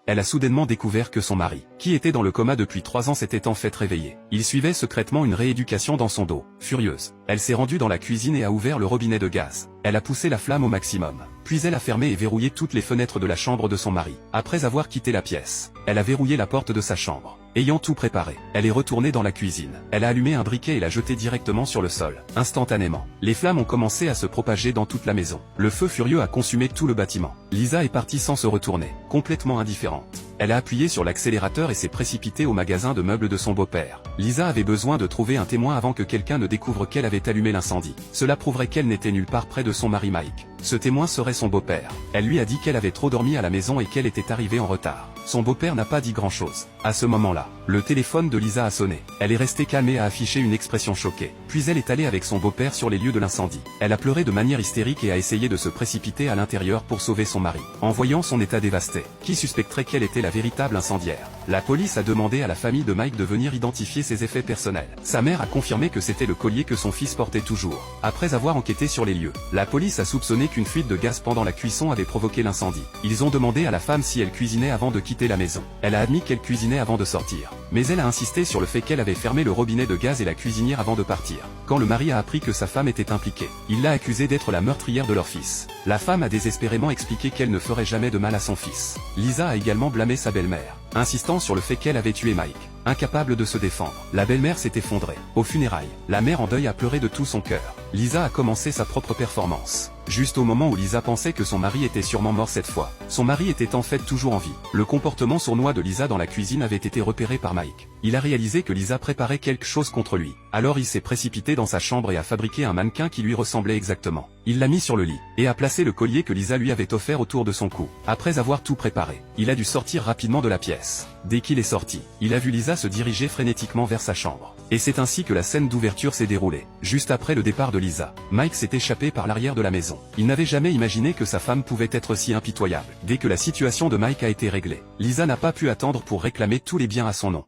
elle a soudainement découvert que son mari, qui était dans le coma depuis 3 ans, s'était en fait réveillé. Il suivait secrètement une rééducation dans son dos. Furieuse, elle s'est rendue dans la cuisine et a ouvert le robinet de gaz. Elle a poussé la flamme au maximum. Puis elle a fermé et verrouillé toutes les fenêtres de la chambre de son mari. Après avoir quitté la pièce, elle a verrouillé la porte de sa chambre. Ayant tout préparé, elle est retournée dans la cuisine. Elle a allumé un briquet et l'a jeté directement sur le sol. Instantanément, les flammes ont commencé à se propager dans toute la maison. Le feu furieux a consumé tout le bâtiment. Lisa est partie sans se retourner, complètement indifférente. Elle a appuyé sur l'accélérateur et s'est précipitée au magasin de meubles de son beau-père. Lisa avait besoin de trouver un témoin avant que quelqu'un ne découvre qu'elle avait allumé l'incendie. Cela prouverait qu'elle n'était nulle part près de son mari Mike. Ce témoin serait son beau-père. Elle lui a dit qu'elle avait trop dormi à la maison et qu'elle était arrivée en retard. Son beau-père n'a pas dit grand-chose. À ce moment-là, le téléphone de Lisa a sonné. Elle est restée calme et a affiché une expression choquée. Puis elle est allée avec son beau-père sur les lieux de l'incendie. Elle a pleuré de manière hystérique et a essayé de se précipiter à l'intérieur pour sauver son mari. En voyant son état dévasté, qui suspecterait qu'elle était la véritable incendiaire? La police a demandé à la famille de Mike de venir identifier ses effets personnels. Sa mère a confirmé que c'était le collier que son fils portait toujours. Après avoir enquêté sur les lieux, la police a soupçonné qu'une fuite de gaz pendant la cuisson avait provoqué l'incendie. Ils ont demandé à la femme si elle cuisinait avant de quitter la maison. Elle a admis qu'elle cuisinait avant de sortir. Mais elle a insisté sur le fait qu'elle avait fermé le robinet de gaz et la cuisinière avant de partir. Quand le mari a appris que sa femme était impliquée, il l'a accusée d'être la meurtrière de leur fils. La femme a désespérément expliqué qu'elle ne ferait jamais de mal à son fils. Lisa a également blâmé sa belle-mère, insistant sur le fait qu'elle avait tué Mike. Incapable de se défendre, la belle-mère s'est effondrée. Aux funérailles, la mère en deuil a pleuré de tout son cœur. Lisa a commencé sa propre performance. Juste au moment où Lisa pensait que son mari était sûrement mort cette fois, son mari était en fait toujours en vie. Le comportement sournois de Lisa dans la cuisine avait été repéré par Mike. Il a réalisé que Lisa préparait quelque chose contre lui. Alors il s'est précipité dans sa chambre et a fabriqué un mannequin qui lui ressemblait exactement. Il l'a mis sur le lit, et a placé le collier que Lisa lui avait offert autour de son cou. Après avoir tout préparé, il a dû sortir rapidement de la pièce. Dès qu'il est sorti, il a vu Lisa se diriger frénétiquement vers sa chambre. Et c'est ainsi que la scène d'ouverture s'est déroulée. Juste après le départ de Lisa, Mike s'est échappé par l'arrière de la maison. Il n'avait jamais imaginé que sa femme pouvait être si impitoyable. Dès que la situation de Mike a été réglée, Lisa n'a pas pu attendre pour réclamer tous les biens à son nom.